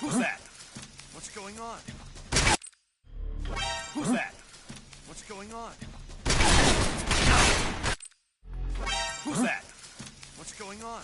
Who's that? What's going on? Who's that? What's going on?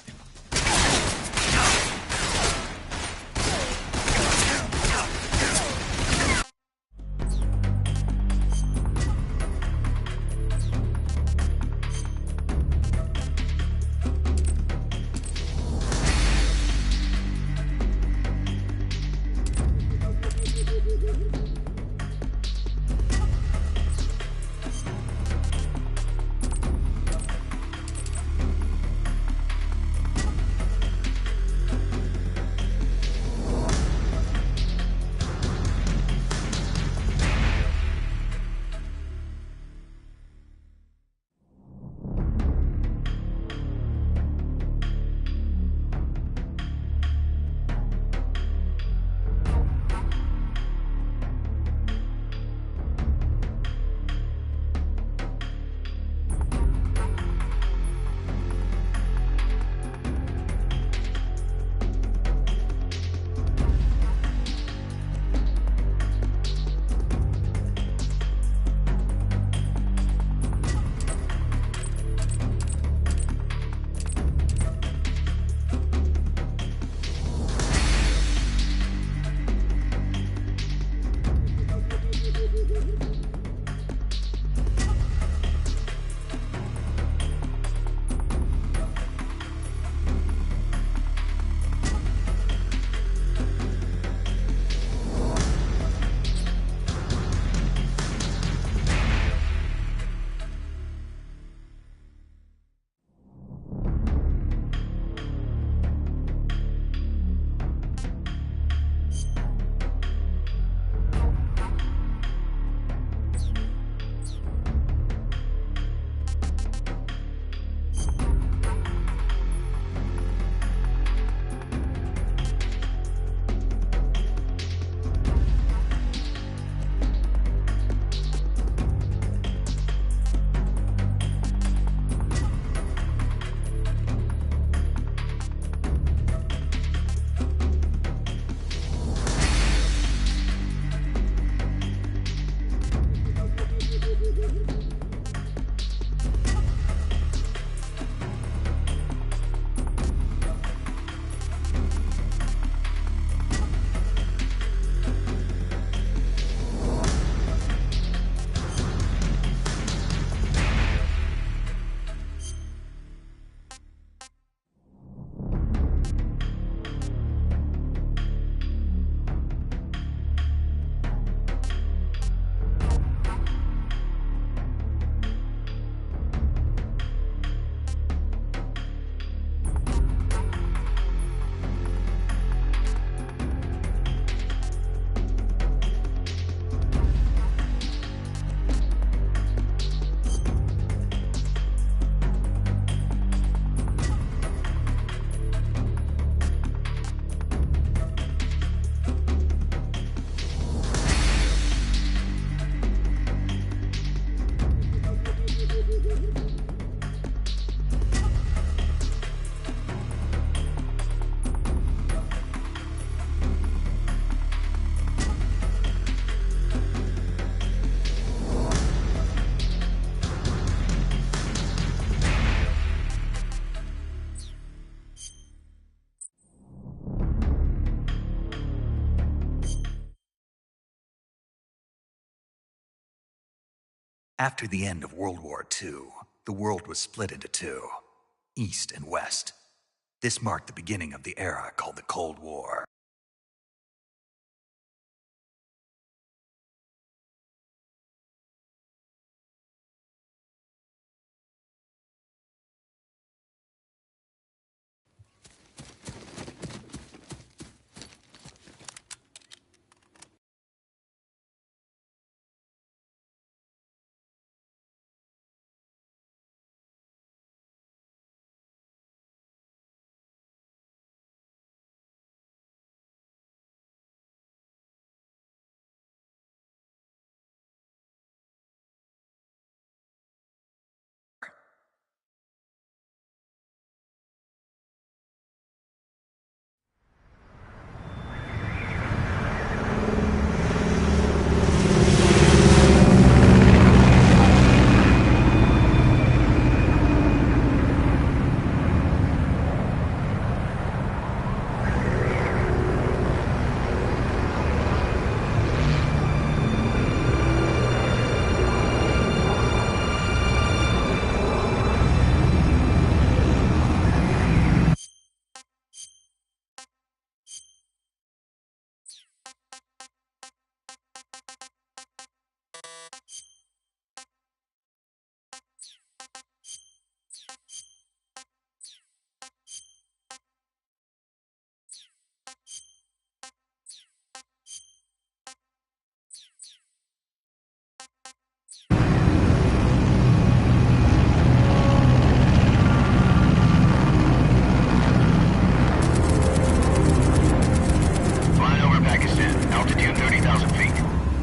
After the end of World War II, the world was split into two, East and West. This marked the beginning of the era called the Cold War.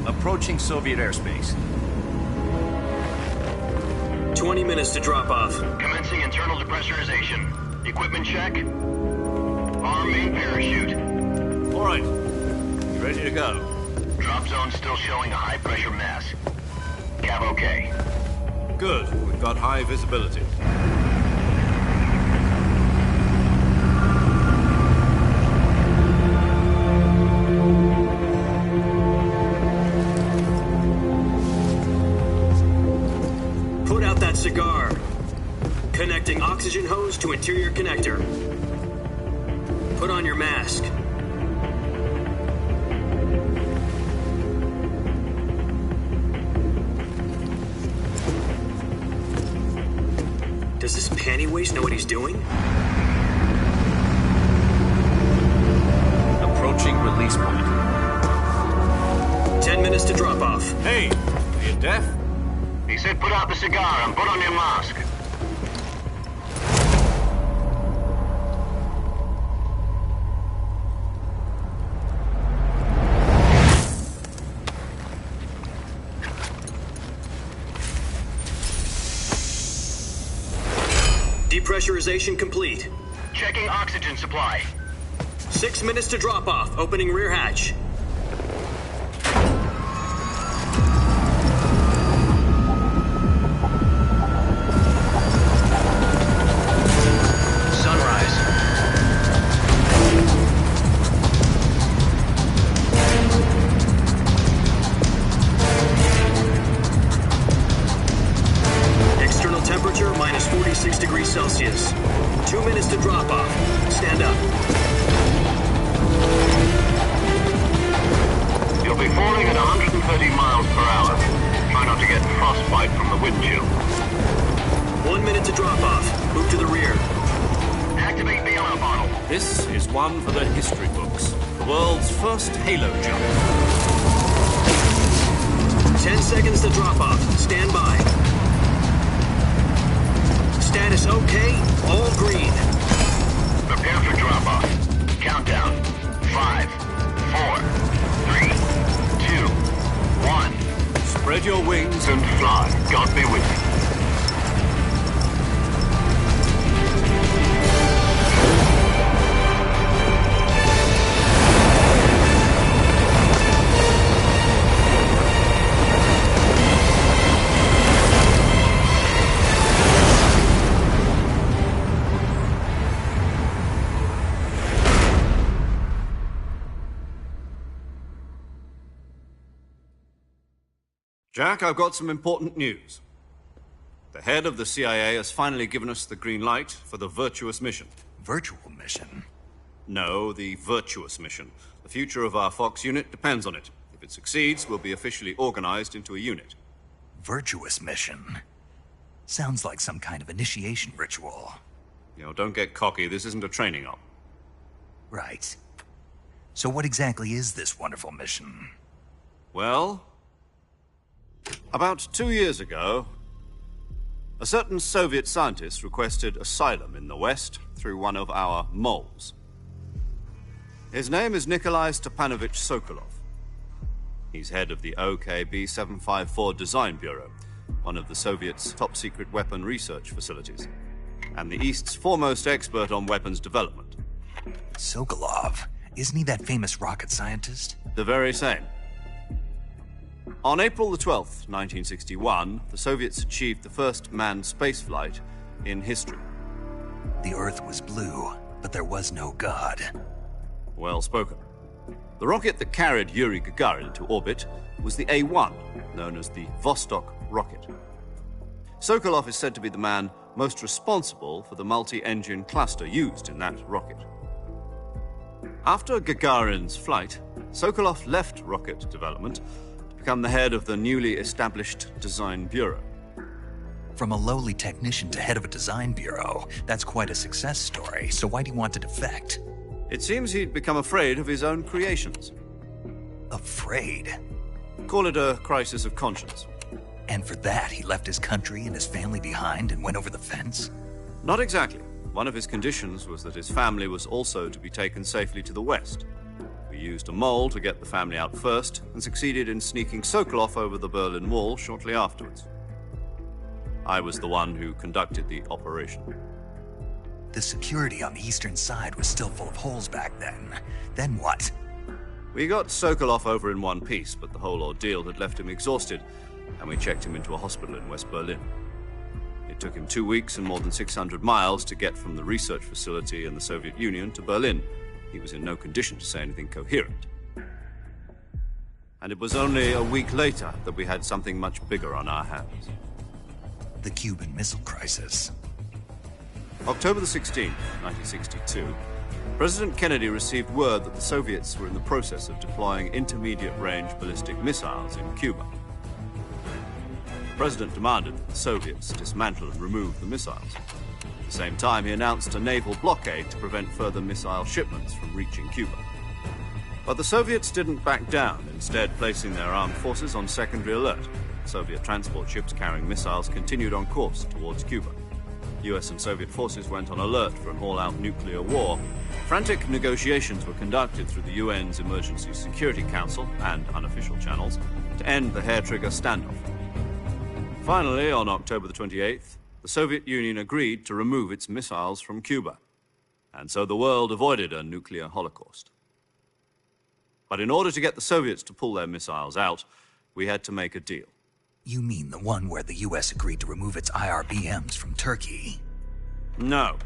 Approaching Soviet airspace. 20 minutes to drop off. Commencing internal depressurization. Equipment check. Arm main parachute. All right. You ready to go? Drop zone still showing a high pressure mass. Cav okay. Good. We've got high visibility. Put out that cigar. Connecting oxygen hose to interior connector. Put on your mask. Does this panty waste know what he's doing? Approaching release point. 10 minutes to drop off. Hey, are you deaf? He said put out the cigar and put on your mask. Depressurization complete. Checking oxygen supply. 6 minutes to drop off. Opening rear hatch. Sunrise. External temperature minus 46 degrees Celsius. 2 minutes to drop off. Stand up. You'll be falling at 130 miles per hour. Try not to get frostbite from the wind chill. 1 minute to drop off. Move to the rear. Activate the air bottle. This is one for the history books. The world's first halo jump. 10 seconds to drop off. Stand by. Status okay. All green. Prepare for drop-off. Countdown. 5, 4, 3, 2, 1. Spread your wings And fly. God be with you. Jack, I've got some important news. The head of the CIA has finally given us the green light for the virtuous mission. Virtual mission? No, the virtuous mission. The future of our Fox unit depends on it. If it succeeds, we'll be officially organized into a unit. Virtuous mission? Sounds like some kind of initiation ritual. Don't get cocky. This isn't a training op. Right. So what exactly is this wonderful mission? Well, about 2 years ago, a certain Soviet scientist requested asylum in the West through one of our moles. His name is Nikolai Stepanovich Sokolov. He's head of the OKB 754 Design Bureau, one of the Soviets' top-secret weapon research facilities, and the East's foremost expert on weapons development. Sokolov? Isn't he that famous rocket scientist? The very same. On April the 12th, 1961, the Soviets achieved the first manned spaceflight in history. The Earth was blue, but there was no God. Well spoken. The rocket that carried Yuri Gagarin to orbit was the A-1, known as the Vostok rocket. Sokolov is said to be the man most responsible for the multi-engine cluster used in that rocket. After Gagarin's flight, Sokolov left rocket development to become the head of the newly established Design Bureau. From a lowly technician to head of a design bureau, that's quite a success story, so why'd he want to defect? It seems he'd become afraid of his own creations. Afraid? Call it a crisis of conscience. And for that, he left his country and his family behind and went over the fence? Not exactly. One of his conditions was that his family was also to be taken safely to the West. We used a mole to get the family out first and succeeded in sneaking Sokolov over the Berlin Wall shortly afterwards. I was the one who conducted the operation. The security on the eastern side was still full of holes back then. Then what? We got Sokolov over in one piece, but the whole ordeal had left him exhausted, and we checked him into a hospital in West Berlin. It took him 2 weeks and more than 600 miles to get from the research facility in the Soviet Union to Berlin. He was in no condition to say anything coherent. And it was only a week later that we had something much bigger on our hands. The Cuban Missile Crisis. October the 16th, 1962, President Kennedy received word that the Soviets were in the process of deploying intermediate-range ballistic missiles in Cuba. The President demanded that the Soviets dismantle and remove the missiles. At the same time, he announced a naval blockade to prevent further missile shipments from reaching Cuba. But the Soviets didn't back down, instead placing their armed forces on secondary alert. Soviet transport ships carrying missiles continued on course towards Cuba. US and Soviet forces went on alert for an all-out nuclear war. Frantic negotiations were conducted through the UN's Emergency Security Council and unofficial channels to end the hair-trigger standoff. Finally, on October the 28th, the Soviet Union agreed to remove its missiles from Cuba, and so the world avoided a nuclear holocaust. But in order to get the Soviets to pull their missiles out, we had to make a deal. You mean the one where the US agreed to remove its IRBMs from Turkey? No.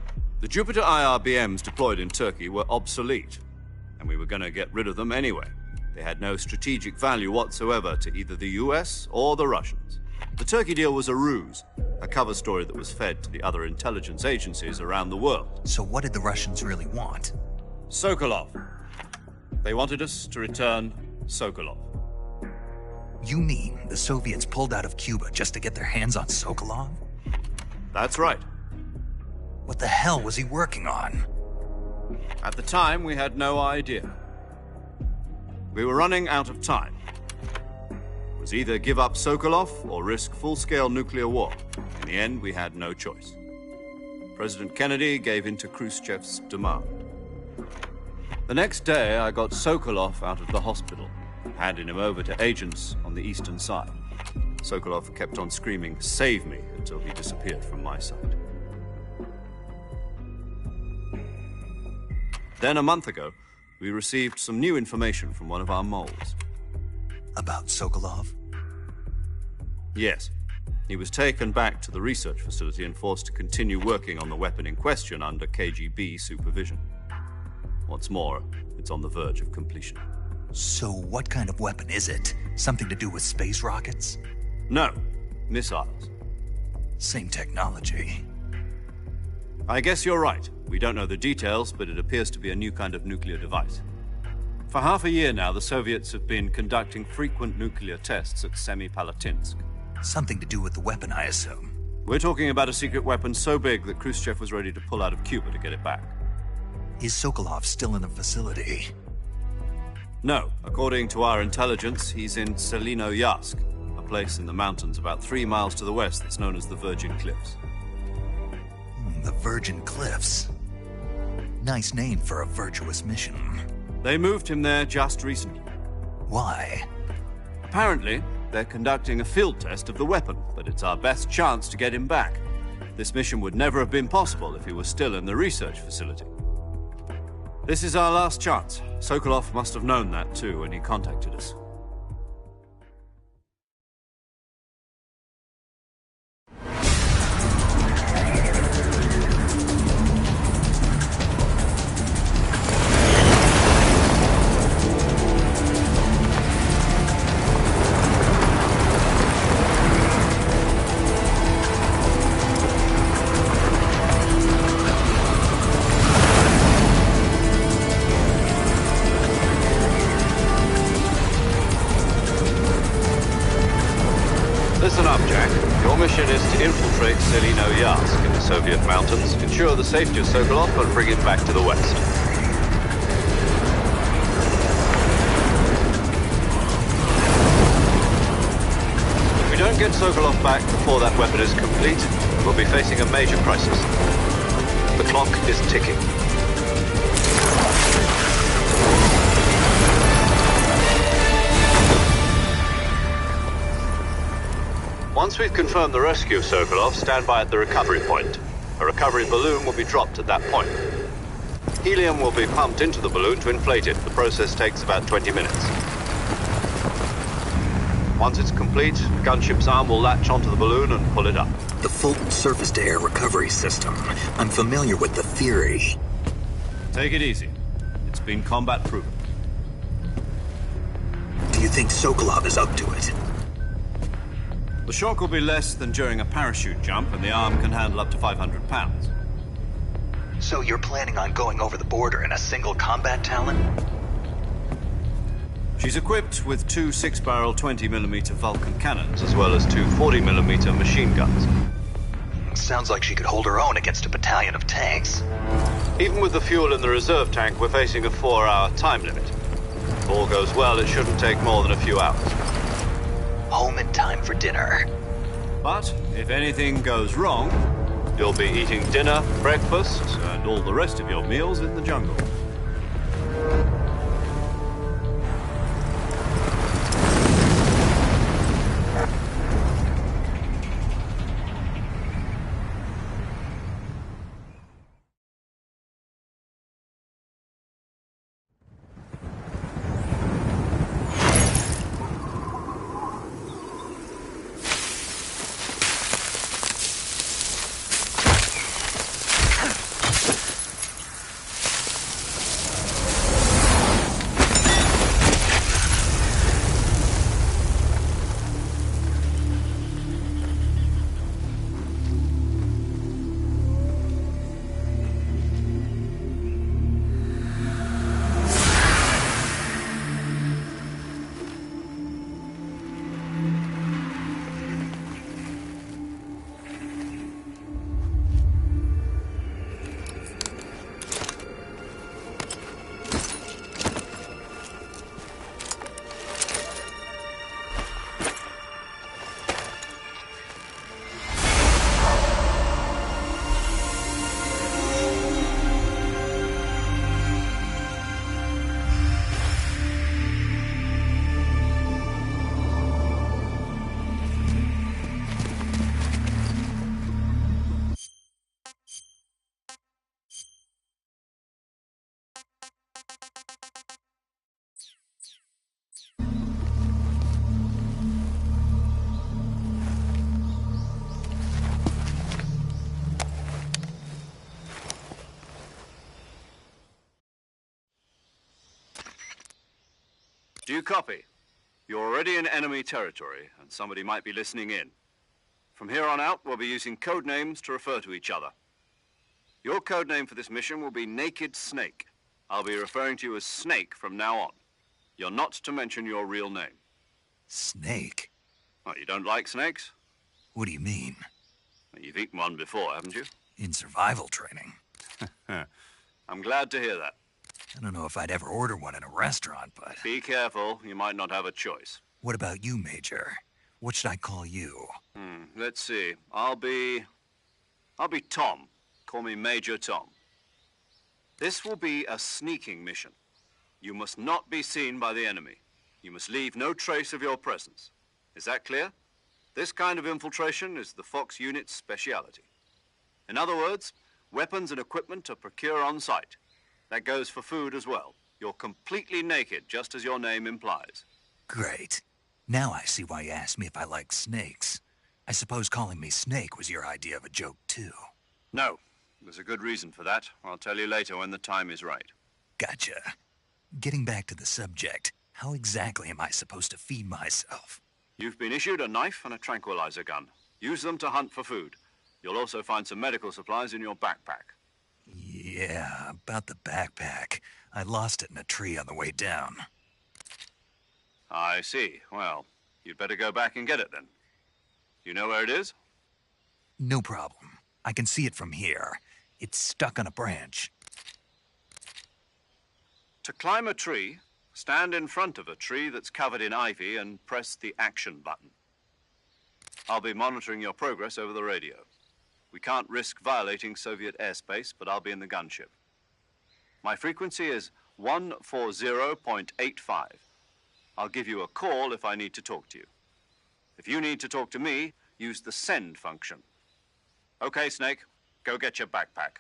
The Jupiter IRBMs deployed in Turkey were obsolete, and we were going to get rid of them anyway. They had no strategic value whatsoever to either the US or the Russians. The Turkey deal was a ruse, a cover story that was fed to the other intelligence agencies around the world. So what did the Russians really want? Sokolov. They wanted us to return Sokolov. You mean the Soviets pulled out of Cuba just to get their hands on Sokolov? That's right. What the hell was he working on? At the time, we had no idea. We were running out of time. It was either give up Sokolov or risk full-scale nuclear war. In the end, we had no choice. President Kennedy gave in to Khrushchev's demand. The next day, I got Sokolov out of the hospital, handing him over to agents on the eastern side. Sokolov kept on screaming, "Save me," until he disappeared from my sight. Then, a month ago, we received some new information from one of our moles. About Sokolov? Yes. He was taken back to the research facility and forced to continue working on the weapon in question under KGB supervision. What's more, it's on the verge of completion. So what kind of weapon is it? Something to do with space rockets? No, missiles. Same technology. I guess you're right. We don't know the details, but it appears to be a new kind of nuclear device. For half a year now, the Soviets have been conducting frequent nuclear tests at Semipalatinsk. Something to do with the weapon, I assume. We're talking about a secret weapon so big that Khrushchev was ready to pull out of Cuba to get it back. Is Sokolov still in the facility? No. According to our intelligence, he's in Selinoyarsk, a place in the mountains about 3 miles to the west that's known as the Virgin Cliffs. The Virgin Cliffs. Nice name for a virtuous mission. They moved him there just recently. Why? Apparently, they're conducting a field test of the weapon, but it's our best chance to get him back. This mission would never have been possible if he was still in the research facility. This is our last chance. Sokolov must have known that too when he contacted us. Listen up, Jack. Your mission is to infiltrate Selinoyarsk in the Soviet mountains, ensure the safety of Sokolov, and bring him back to the west. If we don't get Sokolov back before that weapon is complete, we'll be facing a major crisis. The clock is ticking. Once we've confirmed the rescue of Sokolov, stand by at the recovery point. A recovery balloon will be dropped at that point. Helium will be pumped into the balloon to inflate it. The process takes about 20 minutes. Once it's complete, the gunship's arm will latch onto the balloon and pull it up. The Fulton surface-to-air recovery system. I'm familiar with the theory. Take it easy. It's been combat-proven. Do you think Sokolov is up to it? The shock will be less than during a parachute jump, and the arm can handle up to 500 pounds. So you're planning on going over the border in a single combat Talon? She's equipped with 2 6-barrel 20mm Vulcan cannons, as well as 2 40mm machine guns. Sounds like she could hold her own against a battalion of tanks. Even with the fuel in the reserve tank, we're facing a 4-hour time limit. If all goes well, it shouldn't take more than a few hours. Home in time for dinner. But if anything goes wrong, you'll be eating dinner, breakfast, and all the rest of your meals in the jungle. Do you copy? You're already in enemy territory, and somebody might be listening in. From here on out, we'll be using code names to refer to each other. Your code name for this mission will be Naked Snake. I'll be referring to you as Snake from now on. You're not to mention your real name. Snake? Oh, you don't like snakes? What do you mean? You've eaten one before, haven't you? In survival training. I'm glad to hear that. I don't know if I'd ever order one in a restaurant, but... Be careful, you might not have a choice. What about you, Major? What should I call you? Let's see. I'll be Tom. Call me Major Tom. This will be a sneaking mission. You must not be seen by the enemy. You must leave no trace of your presence. Is that clear? This kind of infiltration is the Fox unit's speciality. In other words, weapons and equipment are procured on site. That goes for food as well. You're completely naked, just as your name implies. Great. Now I see why you asked me if I like snakes. I suppose calling me Snake was your idea of a joke, too. No. There's a good reason for that. I'll tell you later when the time is right. Gotcha. Getting back to the subject, how exactly am I supposed to feed myself? You've been issued a knife and a tranquilizer gun. Use them to hunt for food. You'll also find some medical supplies in your backpack. Yeah, about the backpack. I lost it in a tree on the way down. I see. Well, you'd better go back and get it then. You know where it is? No problem. I can see it from here. It's stuck on a branch. To climb a tree, stand in front of a tree that's covered in ivy and press the action button. I'll be monitoring your progress over the radio. We can't risk violating Soviet airspace, but I'll be in the gunship. My frequency is 140.85. I'll give you a call if I need to talk to you. If you need to talk to me, use the send function. Okay, Snake, go get your backpack.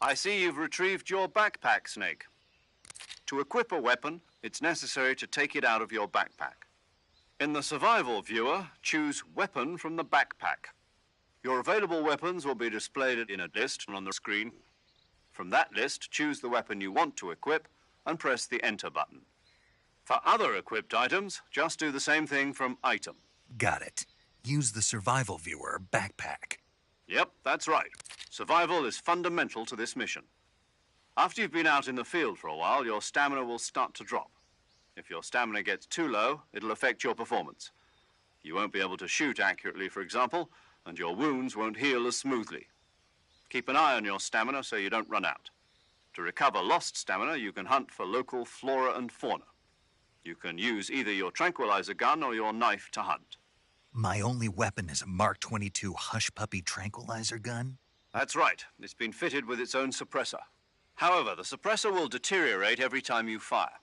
I see you've retrieved your backpack, Snake. To equip a weapon, it's necessary to take it out of your backpack. In the survival viewer, choose Weapon from the backpack. Your available weapons will be displayed in a list on the screen. From that list, choose the weapon you want to equip and press the Enter button. For other equipped items, just do the same thing from Item. Got it. Use the survival viewer backpack. Yep, that's right. Survival is fundamental to this mission. After you've been out in the field for a while, your stamina will start to drop. If your stamina gets too low, it'll affect your performance. You won't be able to shoot accurately, for example, and your wounds won't heal as smoothly. Keep an eye on your stamina so you don't run out. To recover lost stamina, you can hunt for local flora and fauna. You can use either your tranquilizer gun or your knife to hunt. My only weapon is a Mark 22 Hush Puppy tranquilizer gun? That's right. It's been fitted with its own suppressor. However, the suppressor will deteriorate every time you fire.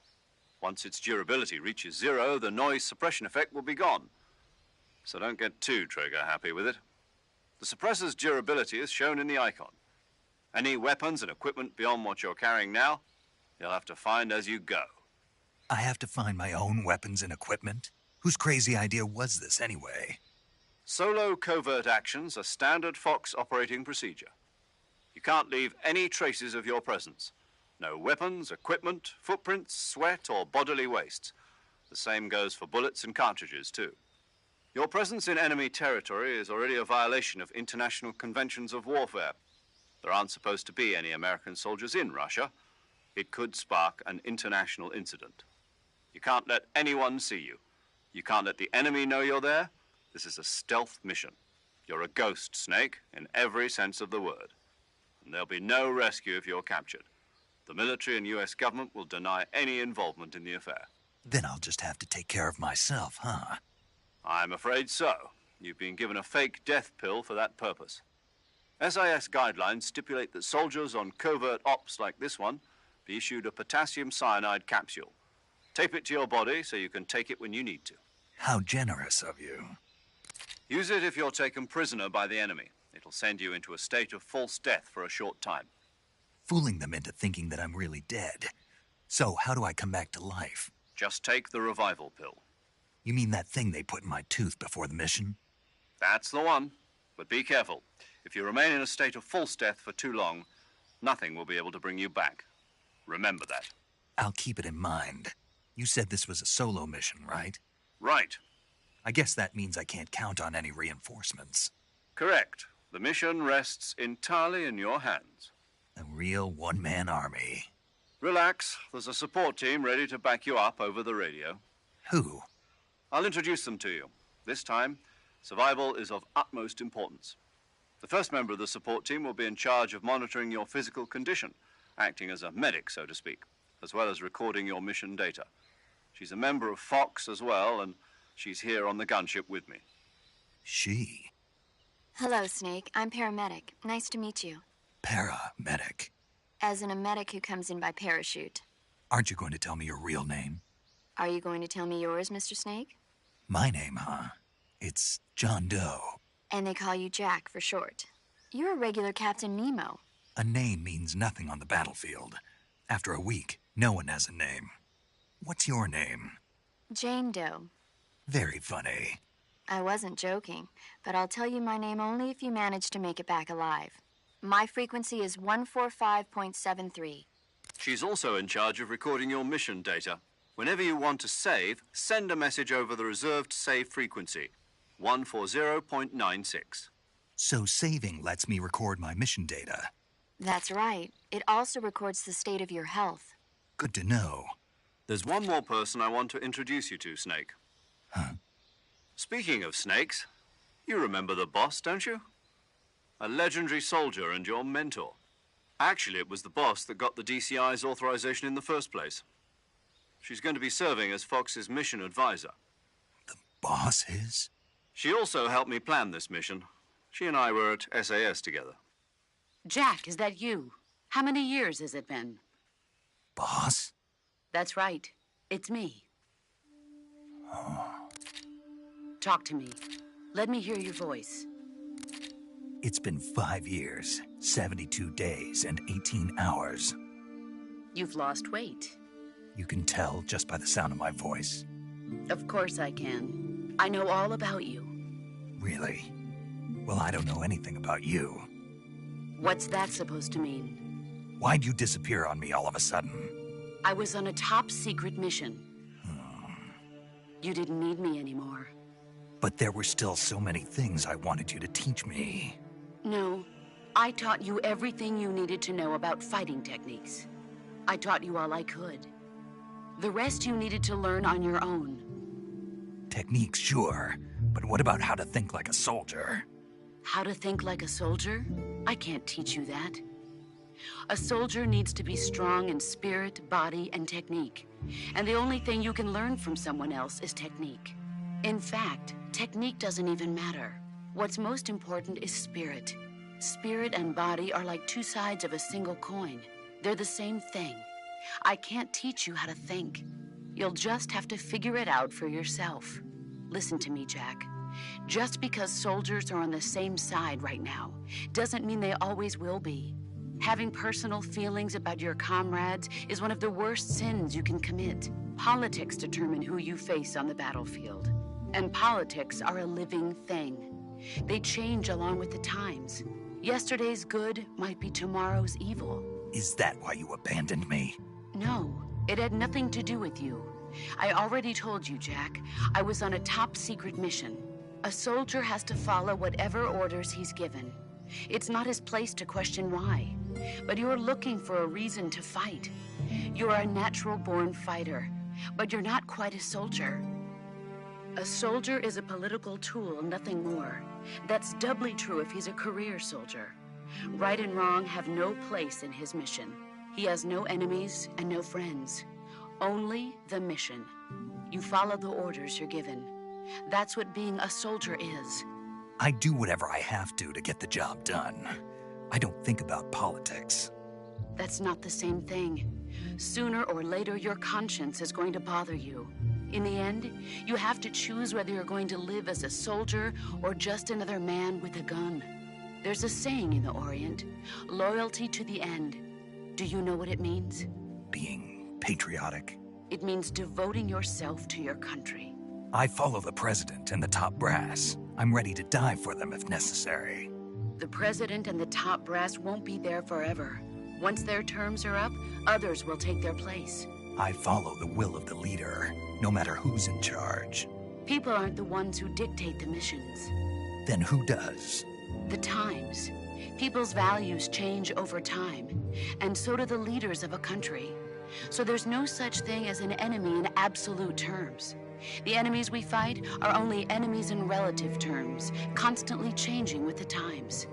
Once its durability reaches 0, the noise suppression effect will be gone. So don't get too trigger-happy with it. The suppressor's durability is shown in the icon. Any weapons and equipment beyond what you're carrying now, you'll have to find as you go. I have to find my own weapons and equipment? Whose crazy idea was this anyway? Solo covert actions are standard Fox operating procedure. You can't leave any traces of your presence. No weapons, equipment, footprints, sweat, or bodily waste. The same goes for bullets and cartridges, too. Your presence in enemy territory is already a violation of international conventions of warfare. There aren't supposed to be any American soldiers in Russia. It could spark an international incident. You can't let anyone see you. You can't let the enemy know you're there. This is a stealth mission. You're a ghost, Snake, in every sense of the word. And there'll be no rescue if you're captured. The military and U.S. government will deny any involvement in the affair. Then I'll just have to take care of myself, huh? I'm afraid so. You've been given a fake death pill for that purpose. SIS guidelines stipulate that soldiers on covert ops like this one be issued a potassium cyanide capsule. Tape it to your body so you can take it when you need to. How generous of you. Use it if you're taken prisoner by the enemy. It'll send you into a state of false death for a short time. Fooling them into thinking that I'm really dead. So, how do I come back to life? Just take the revival pill. You mean that thing they put in my tooth before the mission? That's the one. But be careful. If you remain in a state of false death for too long, nothing will be able to bring you back. Remember that. I'll keep it in mind. You said this was a solo mission, right? Right. I guess that means I can't count on any reinforcements. Correct. The mission rests entirely in your hands. A real one-man army. Relax. There's a support team ready to back you up over the radio. Who? I'll introduce them to you. This time, survival is of utmost importance. The first member of the support team will be in charge of monitoring your physical condition, acting as a medic, so to speak, as well as recording your mission data. She's a member of Fox as well, and she's here on the gunship with me. She? Hello, Snake. I'm paramedic. Nice to meet you. Paramedic. As in a medic who comes in by parachute. Aren't you going to tell me your real name? Are you going to tell me yours, Mr. Snake? My name, huh? It's John Doe. And they call you Jack for short. You're a regular Captain Nemo. A name means nothing on the battlefield. After a week, no one has a name. What's your name? Jane Doe. Very funny. I wasn't joking, but I'll tell you my name only if you manage to make it back alive. My frequency is 145.73. She's also in charge of recording your mission data. Whenever you want to save, send a message over the reserved save frequency, 140.96. So saving lets me record my mission data. That's right. It also records the state of your health. Good to know. There's one more person I want to introduce you to, Snake. Huh? Speaking of snakes, you remember the boss, don't you? A legendary soldier and your mentor. Actually, it was the boss that got the DCI's authorization in the first place. She's going to be serving as Fox's mission advisor. The boss is? She also helped me plan this mission. She and I were at SAS together. Jack, is that you? How many years has it been? Boss? That's right. It's me. Oh. Talk to me. Let me hear your voice. It's been 5 years, 72 days, and 18 hours. You've lost weight. You can tell just by the sound of my voice. Of course I can. I know all about you. Really? Well, I don't know anything about you. What's that supposed to mean? Why'd you disappear on me all of a sudden? I was on a top-secret mission. You didn't need me anymore. But there were still so many things I wanted you to teach me. No, I taught you everything you needed to know about fighting techniques. I taught you all I could. The rest you needed to learn on your own. Techniques, sure. But what about how to think like a soldier? How to think like a soldier? I can't teach you that. A soldier needs to be strong in spirit, body, and technique. And the only thing you can learn from someone else is technique. In fact, technique doesn't even matter. What's most important is spirit. Spirit and body are like two sides of a single coin. They're the same thing. I can't teach you how to think. You'll just have to figure it out for yourself. Listen to me, Jack. Just because soldiers are on the same side right now doesn't mean they always will be. Having personal feelings about your comrades is one of the worst sins you can commit. Politics determine who you face on the battlefield. And politics are a living thing. They change along with the times. Yesterday's good might be tomorrow's evil. Is that why you abandoned me? No, it had nothing to do with you. I already told you, Jack. I was on a top-secret mission. A soldier has to follow whatever orders he's given. It's not his place to question why. But you're looking for a reason to fight. You're a natural-born fighter, but you're not quite a soldier. A soldier is a political tool, nothing more. That's doubly true if he's a career soldier. Right and wrong have no place in his mission. He has no enemies and no friends. Only the mission. You follow the orders you're given. That's what being a soldier is. I do whatever I have to get the job done. I don't think about politics. That's not the same thing. Sooner or later, your conscience is going to bother you. In the end, you have to choose whether you're going to live as a soldier or just another man with a gun. There's a saying in the Orient, loyalty to the end. Do you know what it means? Being patriotic. It means devoting yourself to your country. I follow the president and the top brass. I'm ready to die for them if necessary. The president and the top brass won't be there forever. Once their terms are up, others will take their place. I follow the will of the leader, no matter who's in charge. People aren't the ones who dictate the missions. Then who does? The times. People's values change over time, and so do the leaders of a country. So there's no such thing as an enemy in absolute terms. The enemies we fight are only enemies in relative terms, constantly changing with the times.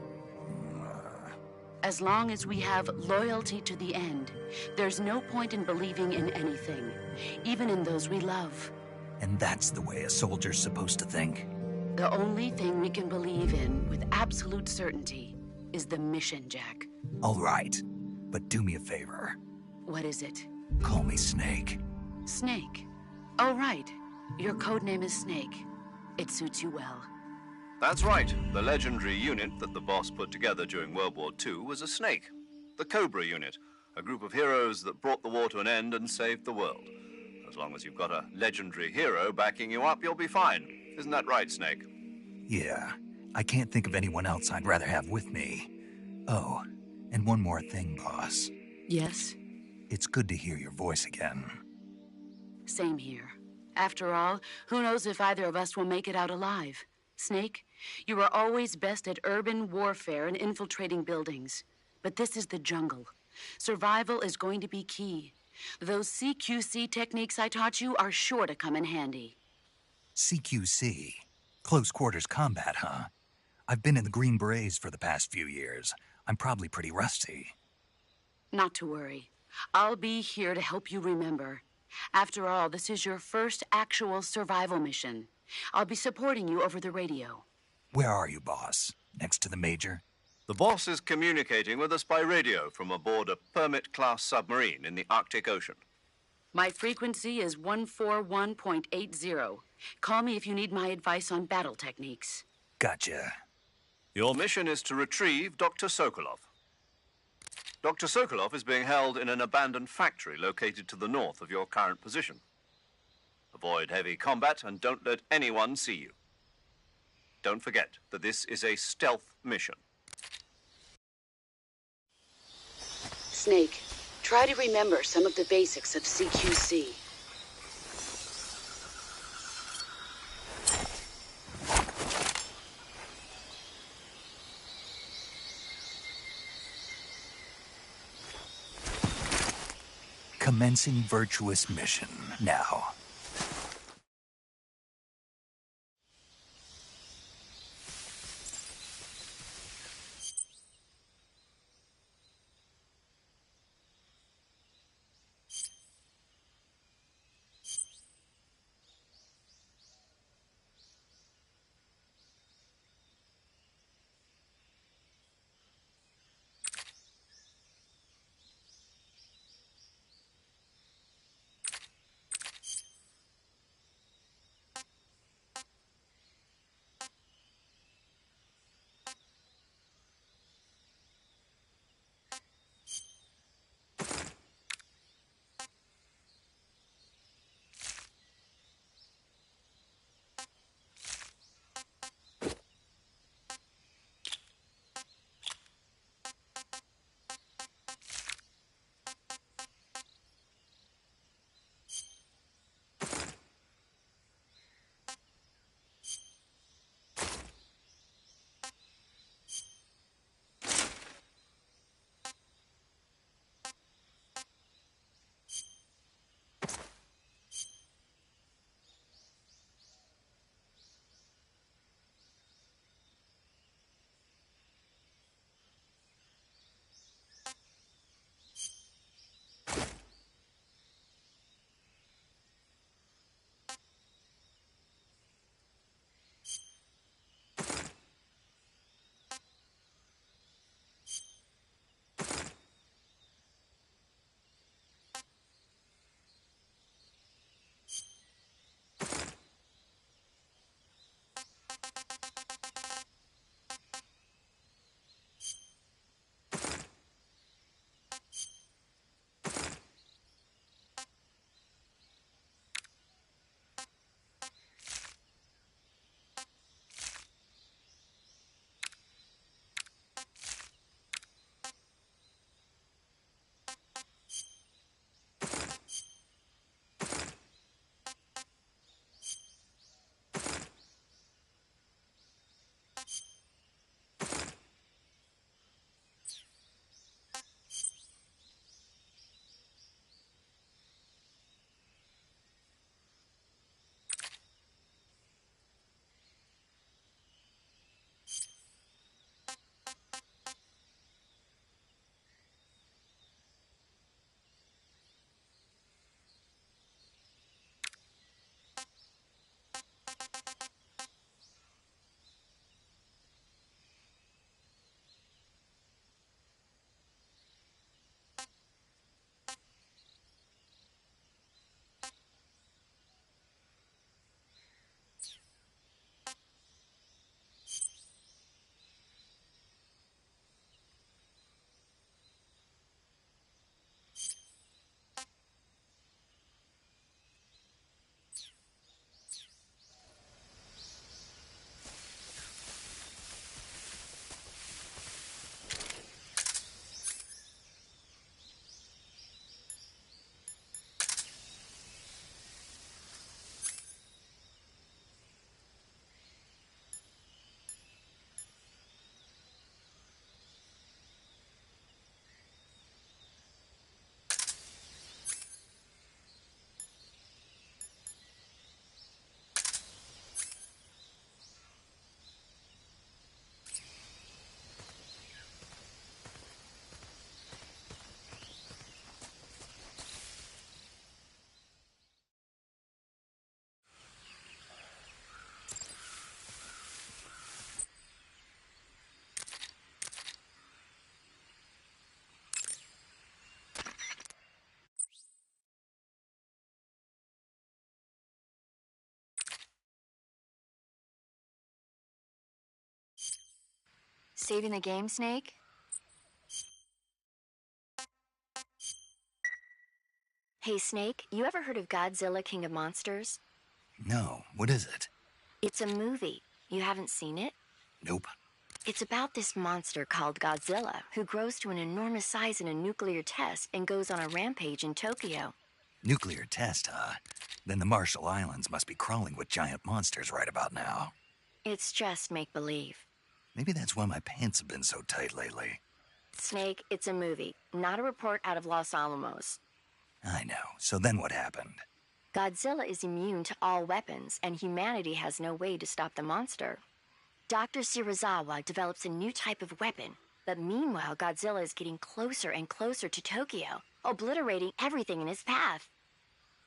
As long as we have loyalty to the end, there's no point in believing in anything, even in those we love. And that's the way a soldier's supposed to think? The only thing we can believe in with absolute certainty is the mission, Jack. All right, but do me a favor. What is it? Call me Snake. Snake? Oh, right. Your codename is Snake. It suits you well. That's right. The legendary unit that the boss put together during World War II was a snake. The Cobra unit, a group of heroes that brought the war to an end and saved the world. As long as you've got a legendary hero backing you up, you'll be fine. Isn't that right, Snake? Yeah. I can't think of anyone else I'd rather have with me. Oh, and one more thing, boss. Yes? It's good to hear your voice again. Same here. After all, who knows if either of us will make it out alive? Snake, you are always best at urban warfare and infiltrating buildings. But this is the jungle. Survival is going to be key. Those CQC techniques I taught you are sure to come in handy. CQC? Close quarters combat, huh? I've been in the Green Berets for the past few years. I'm probably pretty rusty. Not to worry. I'll be here to help you remember. After all, this is your first actual survival mission. I'll be supporting you over the radio. Where are you, boss? Next to the Major? The boss is communicating with us by radio from aboard a Permit-class submarine in the Arctic Ocean. My frequency is 141.80. Call me if you need my advice on battle techniques. Gotcha. Your mission is to retrieve Dr. Sokolov. Dr. Sokolov is being held in an abandoned factory located to the north of your current position. Avoid heavy combat and don't let anyone see you. Don't forget that this is a stealth mission. Snake, try to remember some of the basics of CQC. Commencing virtuous mission now. saving the game, Snake? Hey, Snake, you ever heard of Godzilla, King of Monsters? No, what is it? It's a movie. You haven't seen it? Nope. It's about this monster called Godzilla, who grows to an enormous size in a nuclear test and goes on a rampage in Tokyo. Nuclear test, huh? Then the Marshall Islands must be crawling with giant monsters right about now. It's just make-believe. Maybe that's why my pants have been so tight lately. Snake, it's a movie, not a report out of Los Alamos. I know. So then what happened? Godzilla is immune to all weapons, and humanity has no way to stop the monster. Dr. Shirazawa develops a new type of weapon, but meanwhile Godzilla is getting closer and closer to Tokyo, obliterating everything in his path.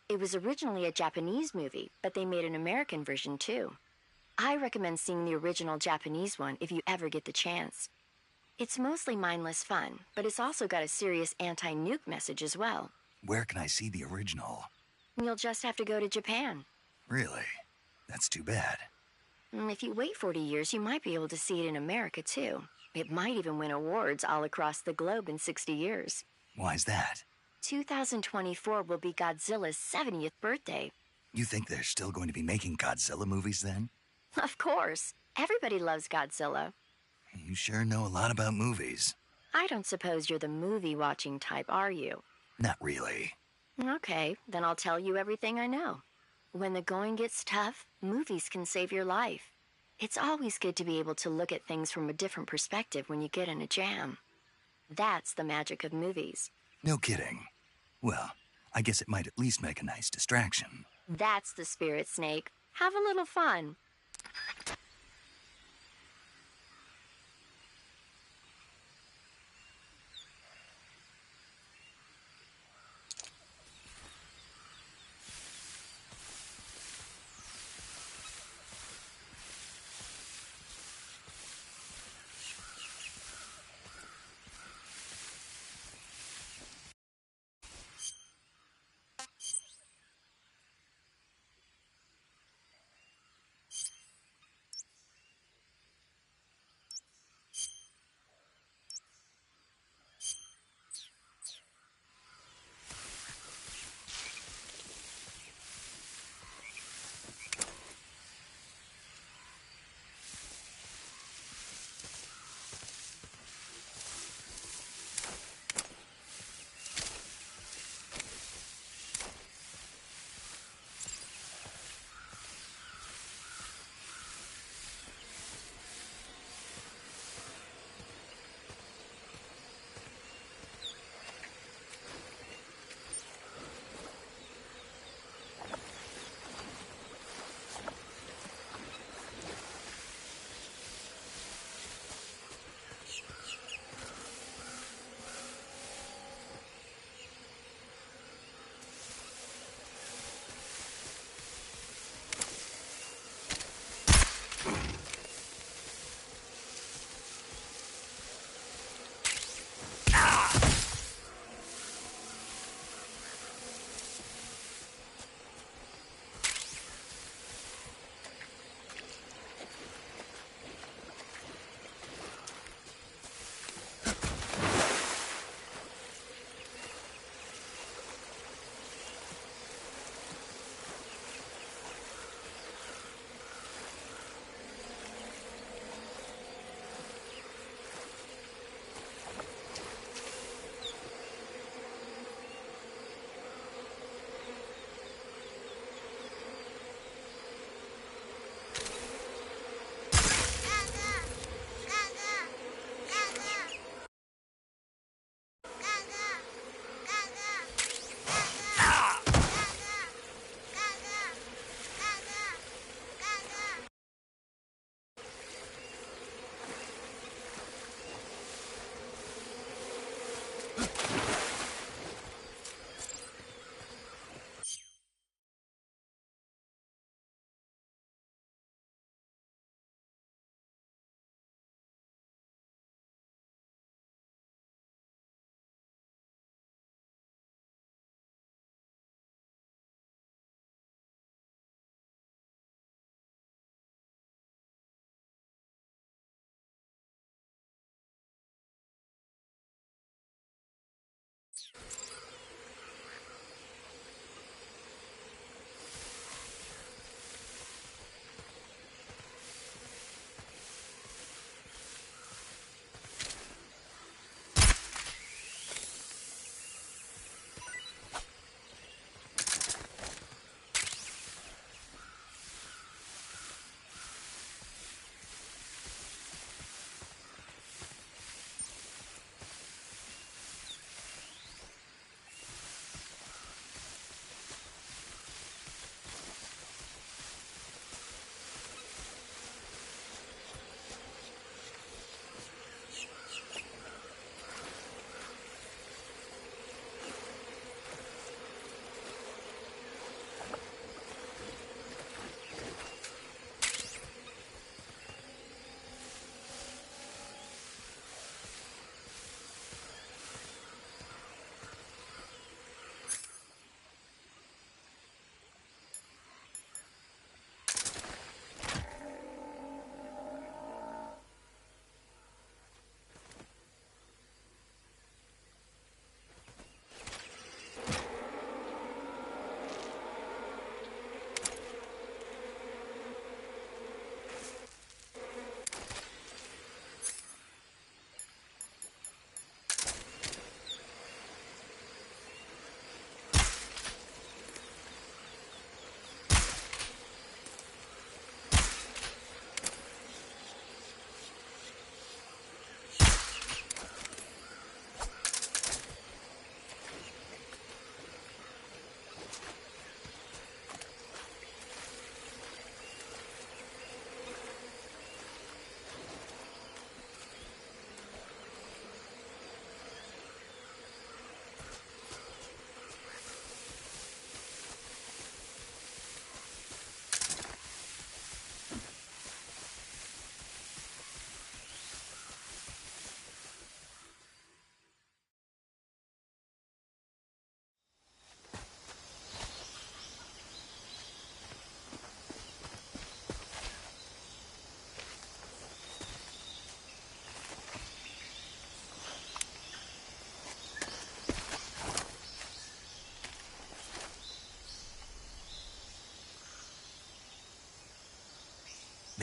It was originally a Japanese movie, but they made an American version too. I recommend seeing the original Japanese one if you ever get the chance. It's mostly mindless fun, but it's also got a serious anti-nuke message as well. Where can I see the original? You'll just have to go to Japan. Really? That's too bad. If you wait 40 years, you might be able to see it in America too. It might even win awards all across the globe in 60 years. Why's that? 2024 will be Godzilla's 70th birthday. You think they're still going to be making Godzilla movies then? Of course. Everybody loves Godzilla. You sure know a lot about movies. I don't suppose you're the movie-watching type, are you? Not really. Okay, then I'll tell you everything I know. When the going gets tough, movies can save your life. It's always good to be able to look at things from a different perspective when you get in a jam. That's the magic of movies. No kidding. Well, I guess it might at least make a nice distraction. That's the spirit, Snake. Have a little fun.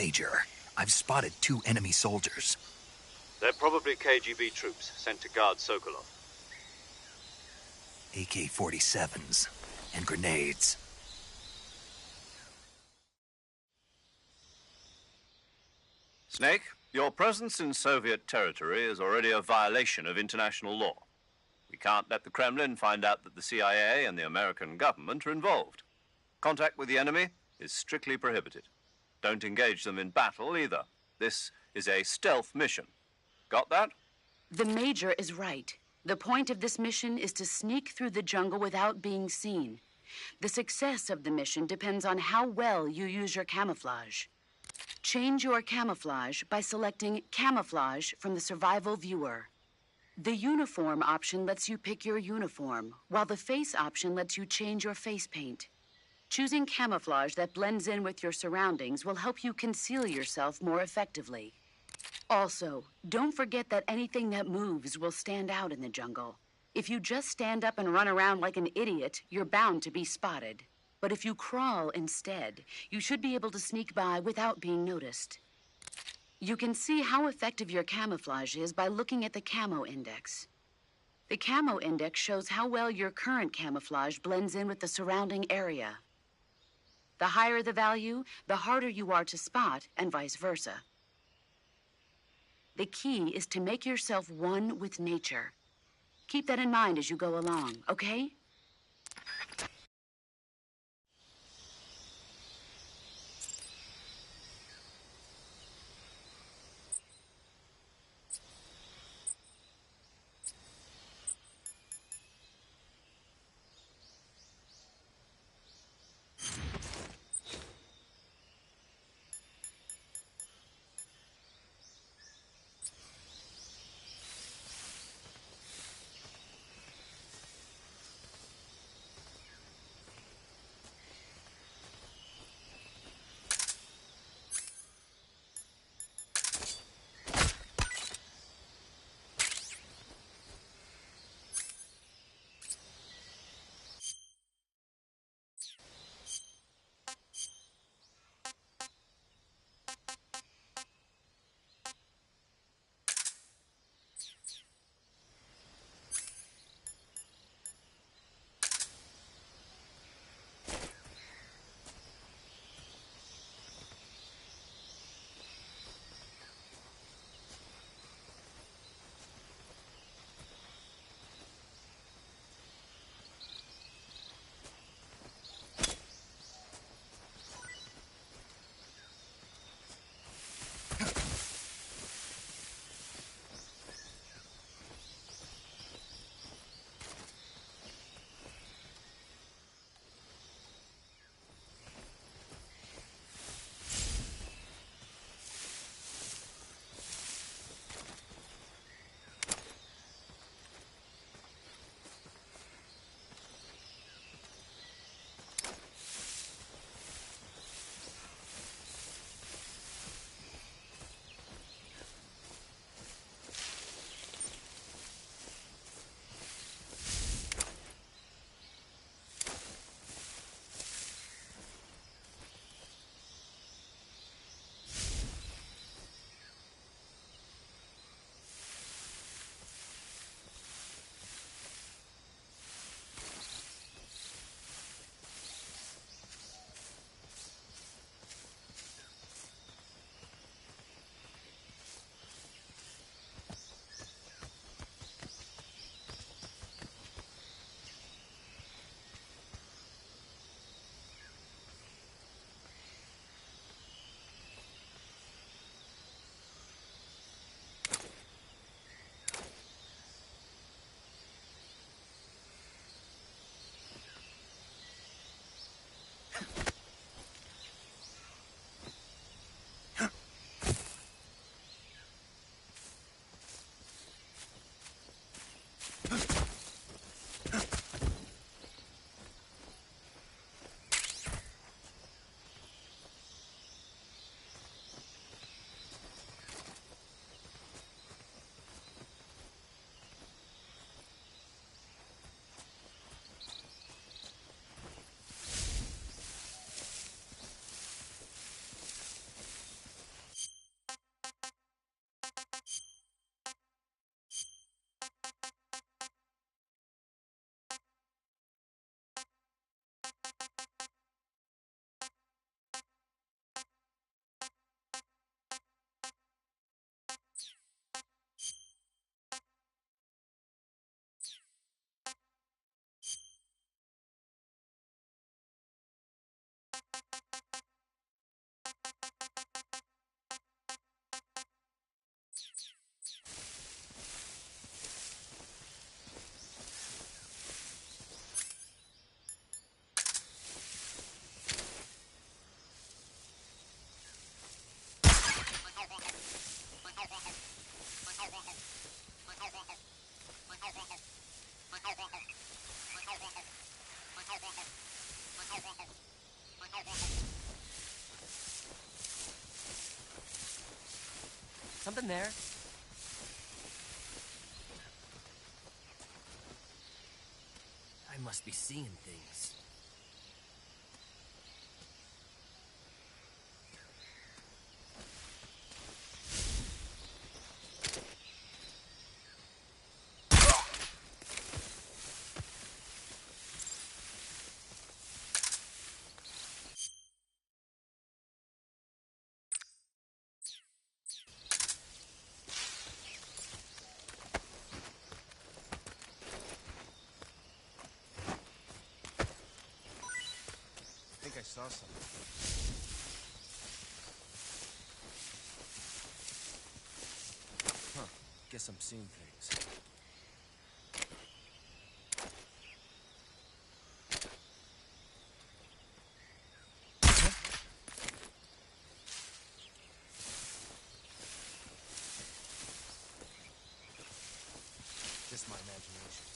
Major, I've spotted 2 enemy soldiers. They're probably KGB troops sent to guard Sokolov. AK-47s and grenades. Snake, your presence in Soviet territory is already a violation of international law. We can't let the Kremlin find out that the CIA and the American government are involved. Contact with the enemy is strictly prohibited. Don't engage them in battle either. This is a stealth mission. Got that? The Major is right. The point of this mission is to sneak through the jungle without being seen. The success of the mission depends on how well you use your camouflage. Change your camouflage by selecting Camouflage from the Survival Viewer. The Uniform option lets you pick your uniform, while the Face option lets you change your face paint. Choosing camouflage that blends in with your surroundings will help you conceal yourself more effectively. Also, don't forget that anything that moves will stand out in the jungle. If you just stand up and run around like an idiot, you're bound to be spotted. But if you crawl instead, you should be able to sneak by without being noticed. You can see how effective your camouflage is by looking at the Camo Index. The Camo Index shows how well your current camouflage blends in with the surrounding area. The higher the value, the harder you are to spot, and vice versa. The key is to make yourself one with nature. Keep that in mind as you go along, okay? Something there. I must be seeing things. I think I saw something. Huh. Guess I'm seeing things. Just my imagination.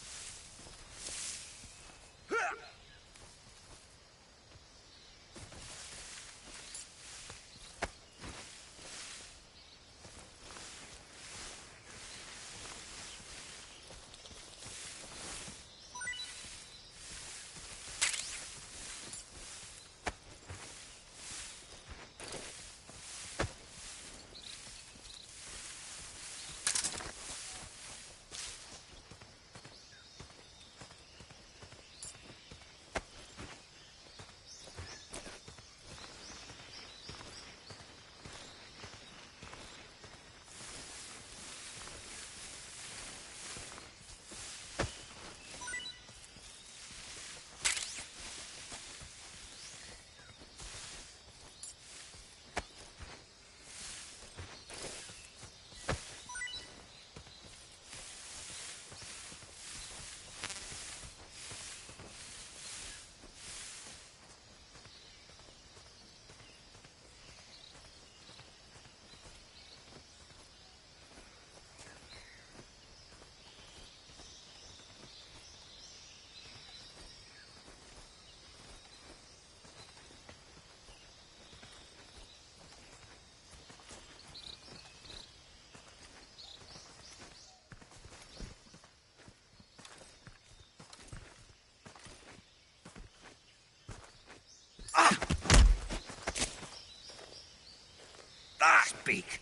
Speak.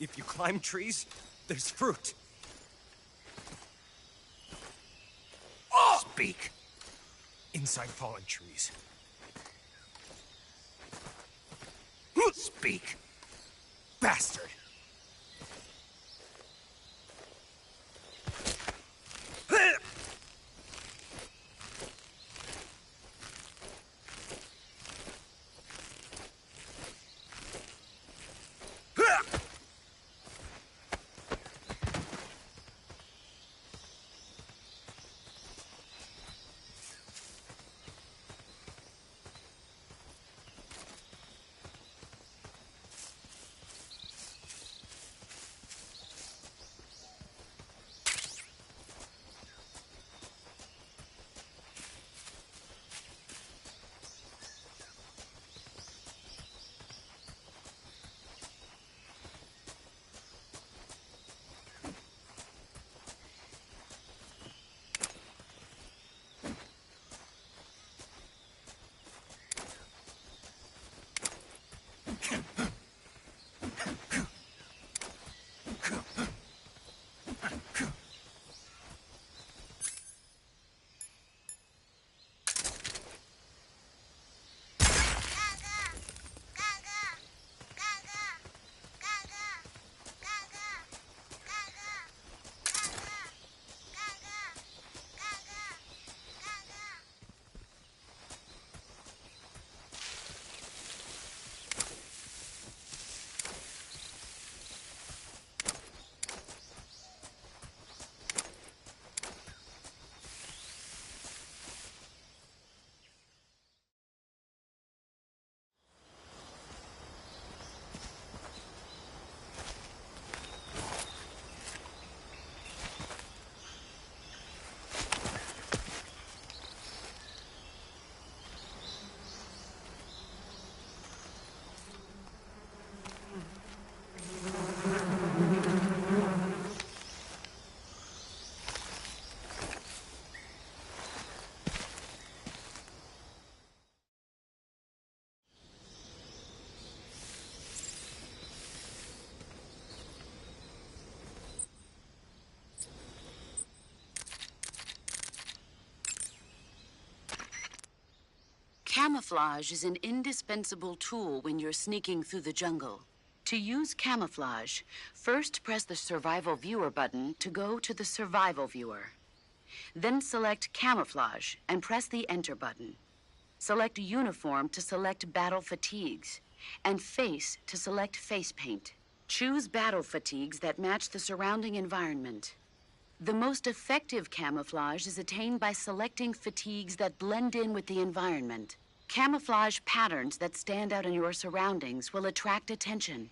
If you climb trees, there's fruit. Speak. Inside fallen trees. Speak. Bastard! Camouflage is an indispensable tool when you're sneaking through the jungle. To use camouflage, first press the Survival Viewer button to go to the Survival Viewer. Then select Camouflage and press the Enter button. Select Uniform to select Battle Fatigues, and Face to select Face Paint. Choose battle fatigues that match the surrounding environment. The most effective camouflage is attained by selecting fatigues that blend in with the environment. Camouflage patterns that stand out in your surroundings will attract attention.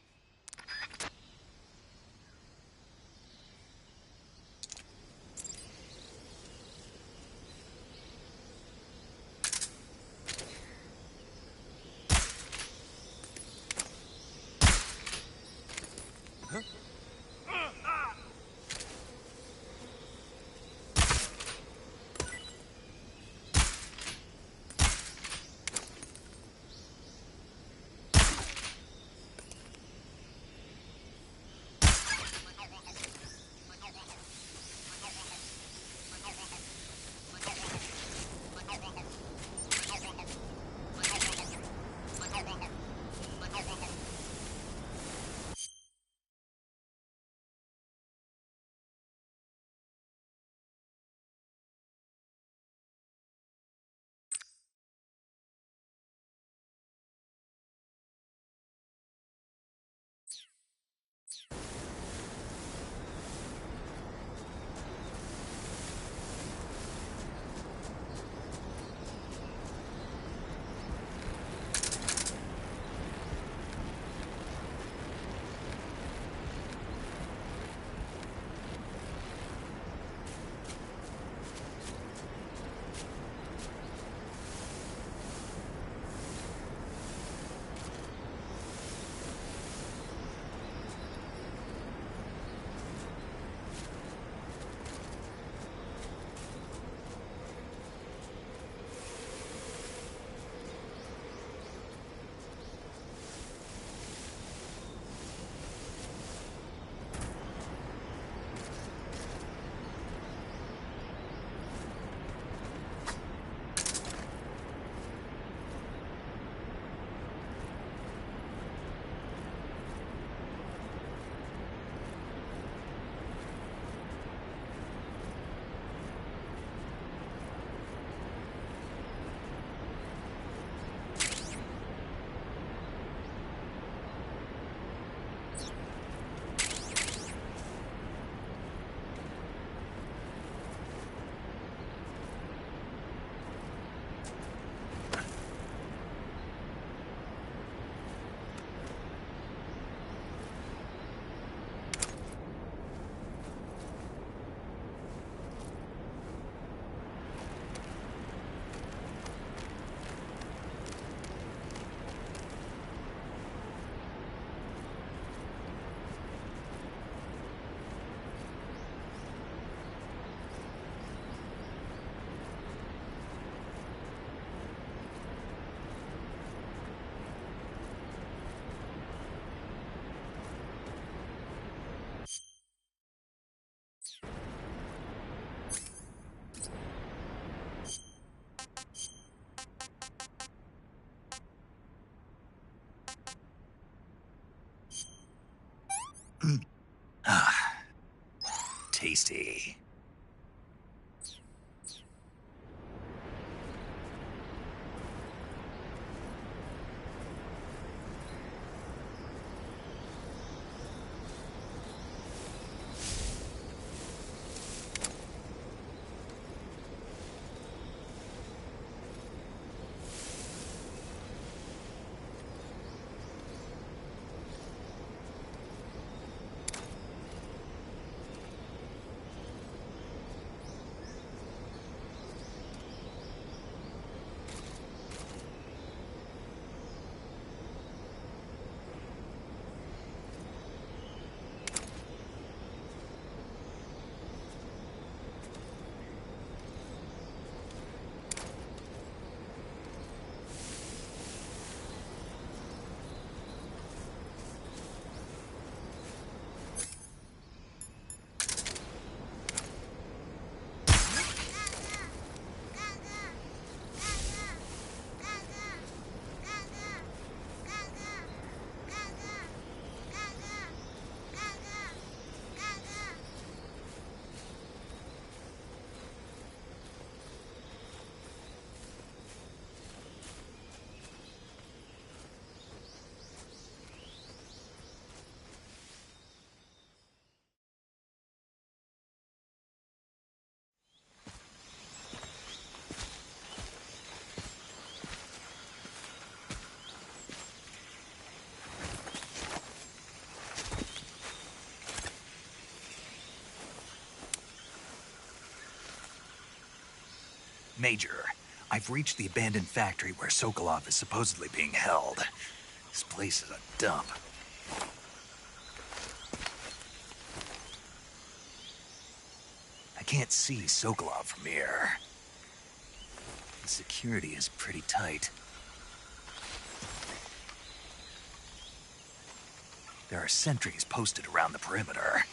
Tasty. Major, I've reached the abandoned factory where Sokolov is supposedly being held. This place is a dump. I can't see Sokolov from here. The security is pretty tight. There are sentries posted around the perimeter.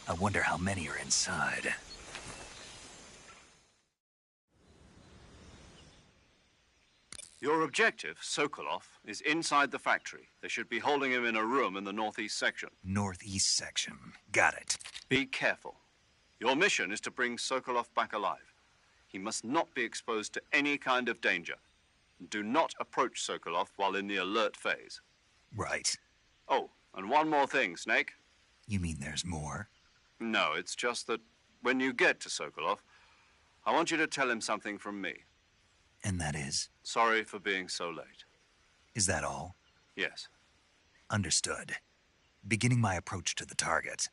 I wonder how many are inside. Your objective, Sokolov, is inside the factory. They should be holding him in a room in the northeast section. Northeast section. Got it. Be careful. Your mission is to bring Sokolov back alive. He must not be exposed to any kind of danger. Do not approach Sokolov while in the alert phase. Right. Oh, and one more thing, Snake. You mean there's more? No, it's just that when you get to Sokolov, I want you to tell him something from me. And that is? Sorry for being so late. Is that all? Yes. Understood. Beginning my approach to the target.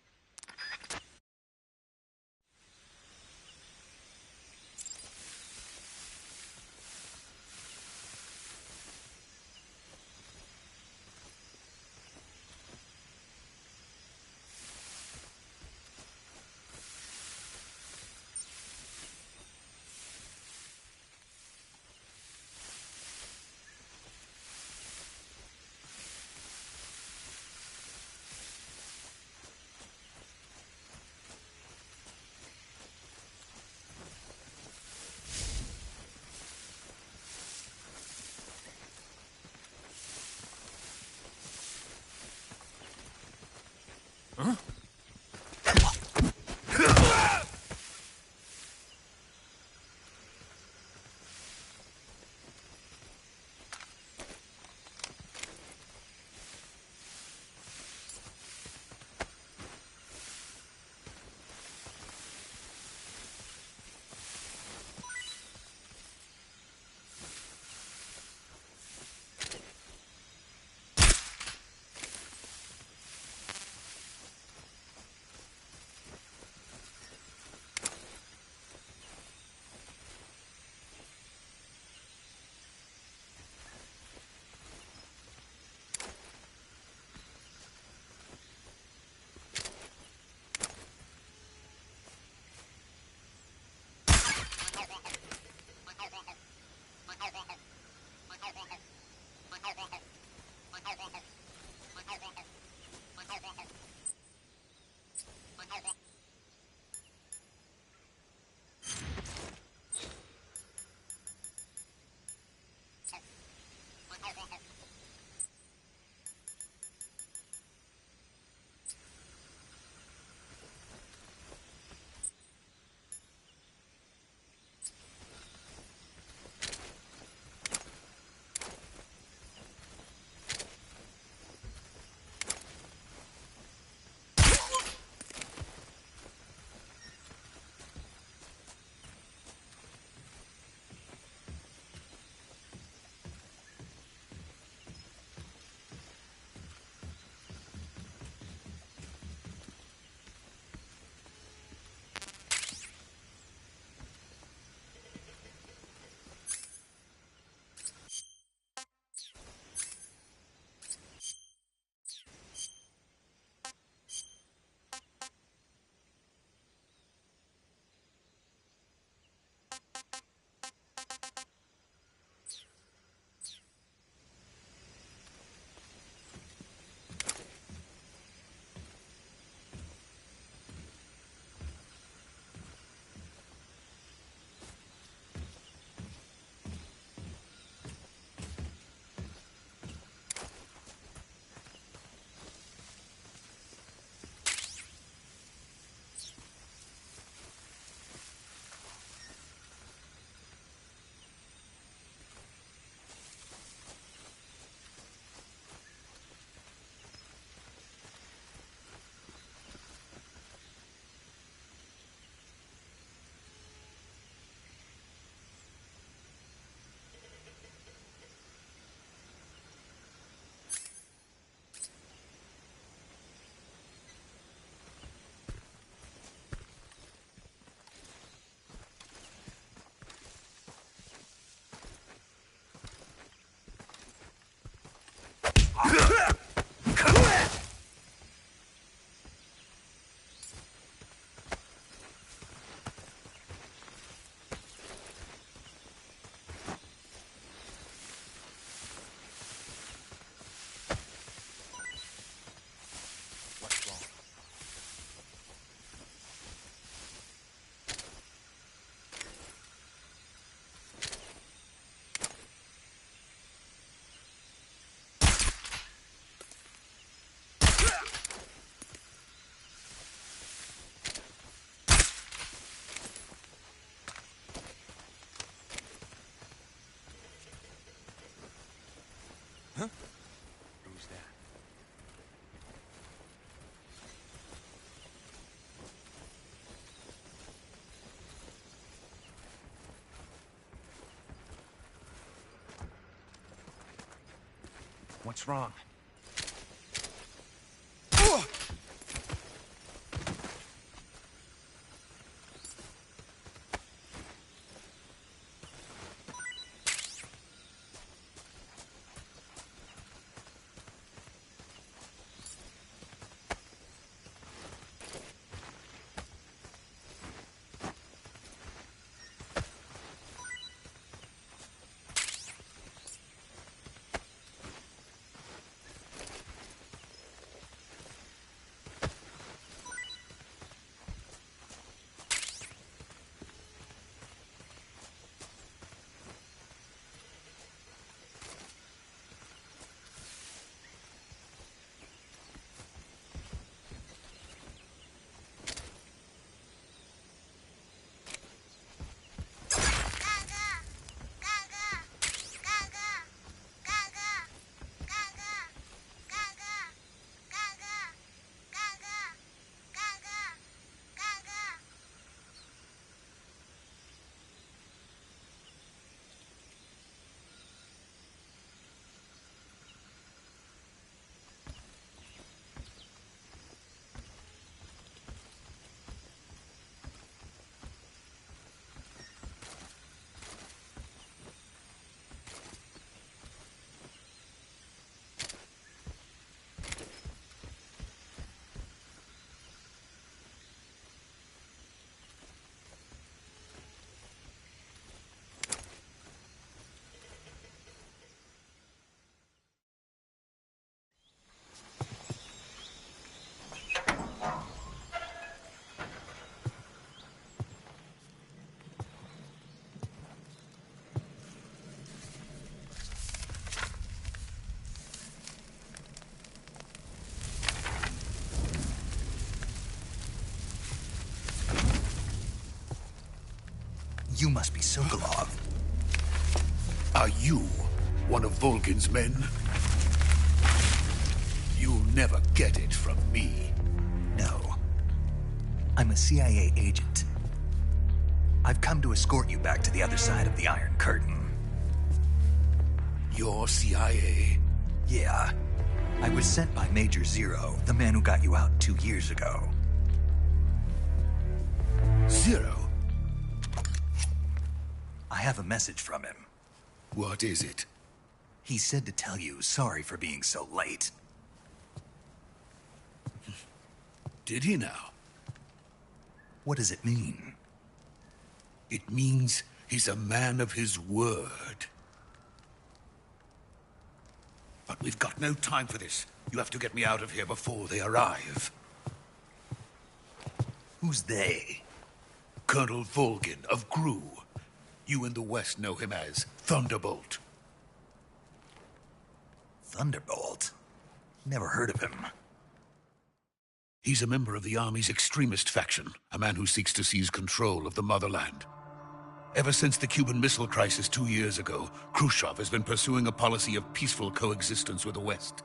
What's wrong? You must be Sokolov. Are you one of Volgin's men? You'll never get it from me. No. I'm a CIA agent. I've come to escort you back to the other side of the Iron Curtain. You're CIA? Yeah. I was sent by Major Zero, the man who got you out 2 years ago. Zero? I have a message from him. What is it? He said to tell you sorry for being so late. Did he now? What does it mean? It means he's a man of his word. But we've got no time for this. You have to get me out of here before they arrive. Who's they? Colonel Volgin of GRU. You in the West know him as Thunderbolt. Thunderbolt? Never heard of him. He's a member of the Army's extremist faction, a man who seeks to seize control of the motherland. Ever since the Cuban Missile Crisis 2 years ago, Khrushchev has been pursuing a policy of peaceful coexistence with the West.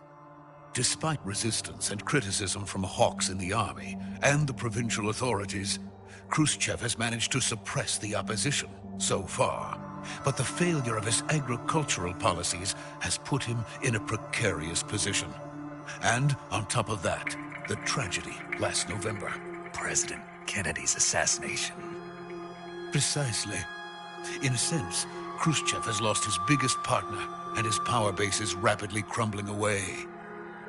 Despite resistance and criticism from hawks in the army and the provincial authorities, Khrushchev has managed to suppress the opposition so far. But the failure of his agricultural policies has put him in a precarious position. And on top of that, the tragedy last November. President Kennedy's assassination. Precisely. In a sense, Khrushchev has lost his biggest partner, and his power base is rapidly crumbling away.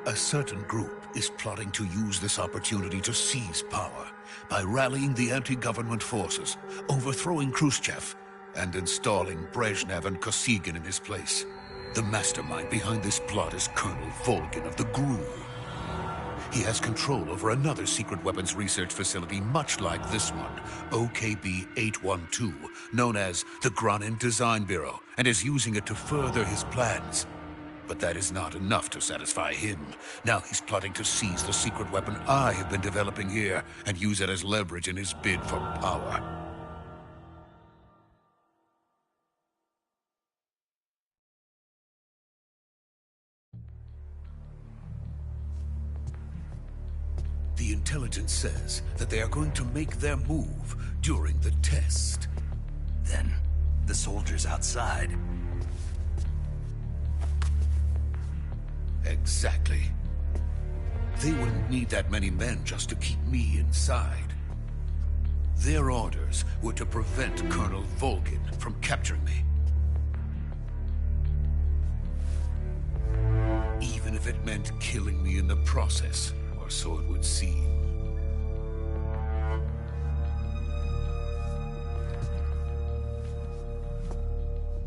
A certain group is plotting to use this opportunity to seize power by rallying the anti-government forces, overthrowing Khrushchev, and installing Brezhnev and Kosygin in his place. The mastermind behind this plot is Colonel Volgin of the GRU. He has control over another secret weapons research facility much like this one, OKB-812, known as the Granin Design Bureau, and is using it to further his plans. But that is not enough to satisfy him. Now he's plotting to seize the secret weapon I have been developing here and use it as leverage in his bid for power. The intelligence says that they are going to make their move during the test. Then, the soldiers outside. Exactly. They wouldn't need that many men just to keep me inside. Their orders were to prevent Colonel Volgin from capturing me. Even if it meant killing me in the process, or so it would seem.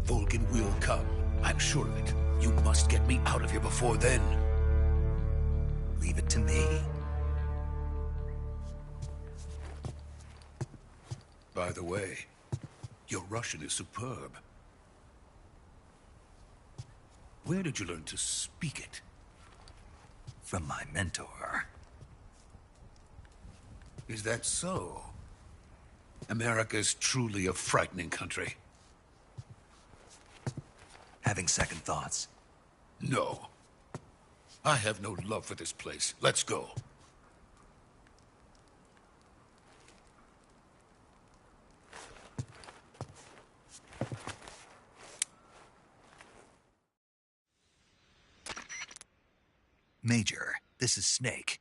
Volgin will come. I'm sure of it. You must get me out of here before then. Leave it to me. By the way, your Russian is superb. Where did you learn to speak it? From my mentor. Is that so? America's truly a frightening country. Having second thoughts? No. I have no love for this place. Let's go. Major, this is Snake.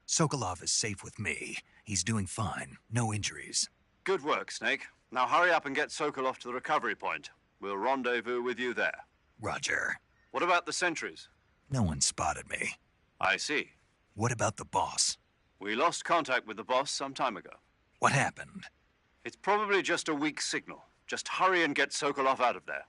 Sokolov is safe with me. He's doing fine. No injuries. Good work, Snake. Now hurry up and get Sokolov to the recovery point. We'll rendezvous with you there. Roger. What about the sentries? No one spotted me. I see. What about the boss? We lost contact with the boss some time ago. What happened? It's probably just a weak signal. Just hurry and get Sokolov out of there.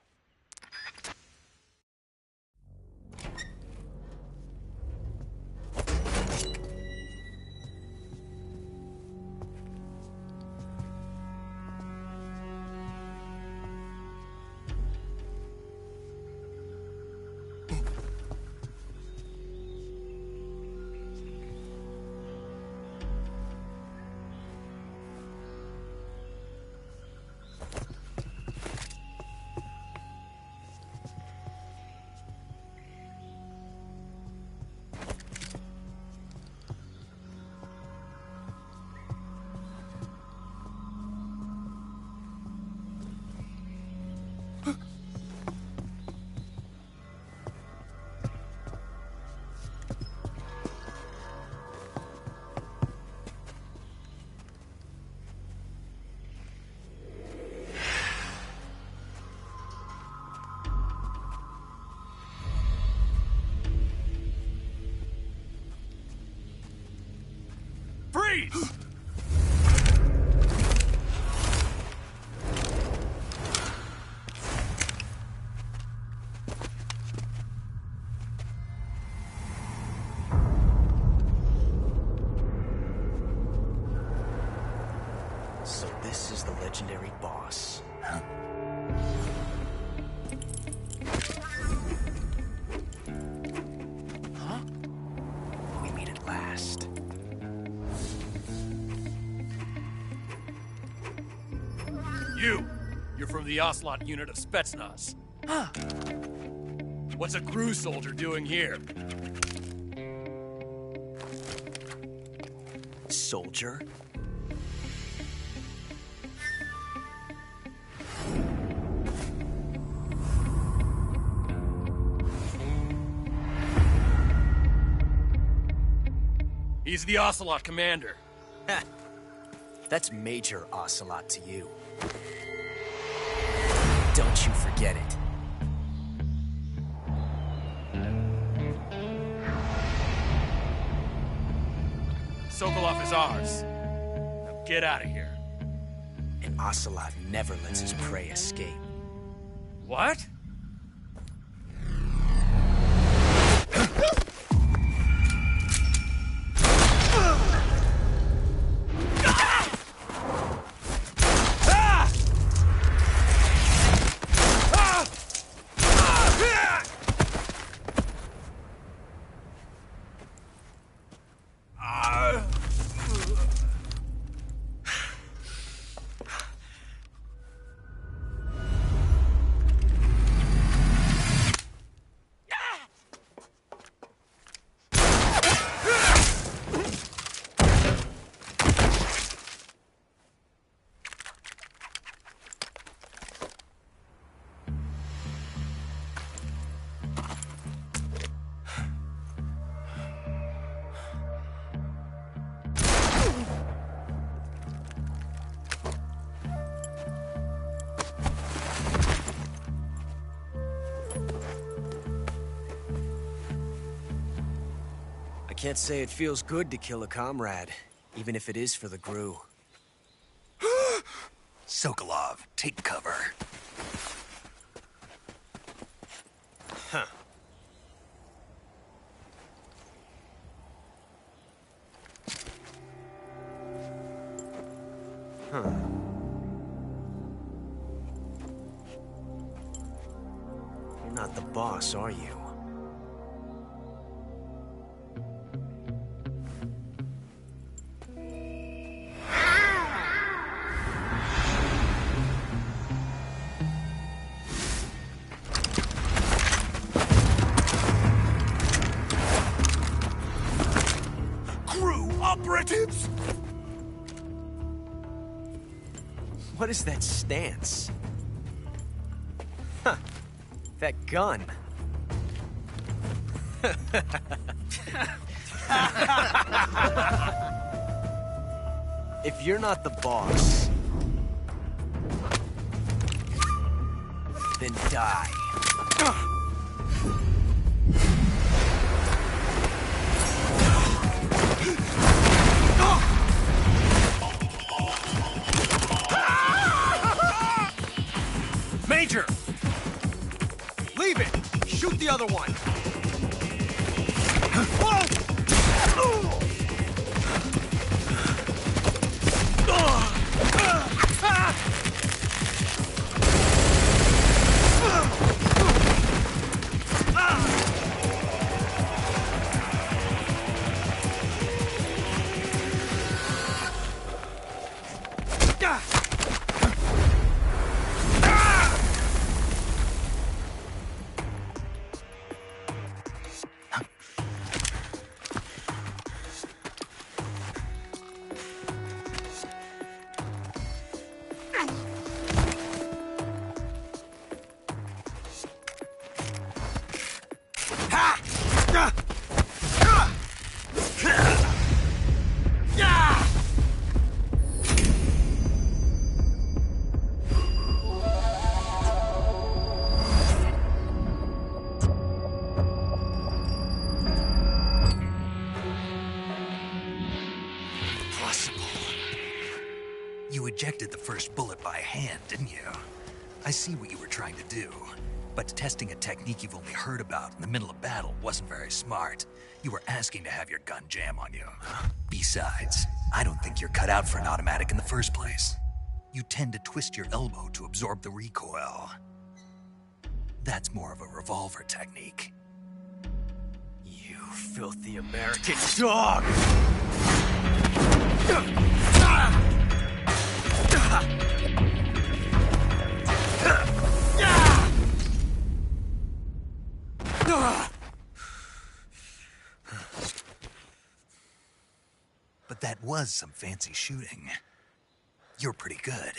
Freeze! So this is the legendary boss. Huh? Huh? We meet at last. You're from the Ocelot unit of Spetsnaz. Huh. What's a crew soldier doing here? Soldier? He's the Ocelot commander. Ha! That's Major Ocelot to you. Don't you forget it. Sokolov is ours. Now get out of here. And Ocelot never lets his prey escape. What? Can't say it feels good to kill a comrade, even if it is for the GRU. Sokolov, take cover. Huh. Huh. You're not the boss, are you? GRU operatives! What is that stance? Huh. That gun. If you're not the boss, then die. Major! Leave it! Shoot the other one! You ejected the first bullet by hand, didn't you? I see what you were trying to do. But testing a technique you've only heard about in the middle of battle wasn't very smart. You were asking to have your gun jam on you. Besides, I don't think you're cut out for an automatic in the first place. You tend to twist your elbow to absorb the recoil. That's more of a revolver technique. You filthy American dog! But that was some fancy shooting. You're pretty good.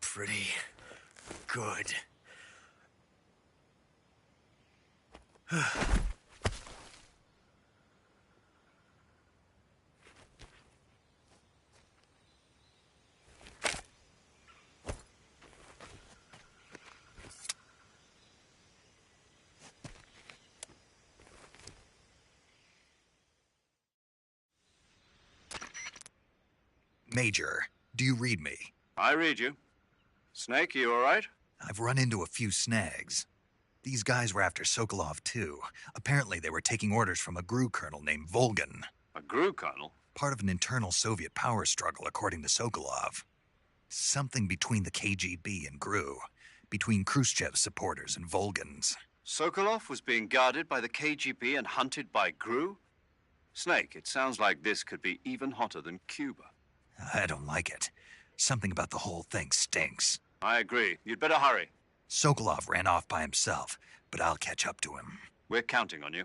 Pretty good. Major, do you read me? I read you. Snake, you all right? I've run into a few snags. These guys were after Sokolov, too. Apparently, they were taking orders from a GRU colonel named Volgan. A GRU colonel? Part of an internal Soviet power struggle, according to Sokolov. Something between the KGB and GRU. Between Khrushchev's supporters and Volgan's. Sokolov was being guarded by the KGB and hunted by GRU? Snake, it sounds like this could be even hotter than Cuba. I don't like it. Something about the whole thing stinks. I agree. You'd better hurry. Sokolov ran off by himself, but I'll catch up to him. We're counting on you.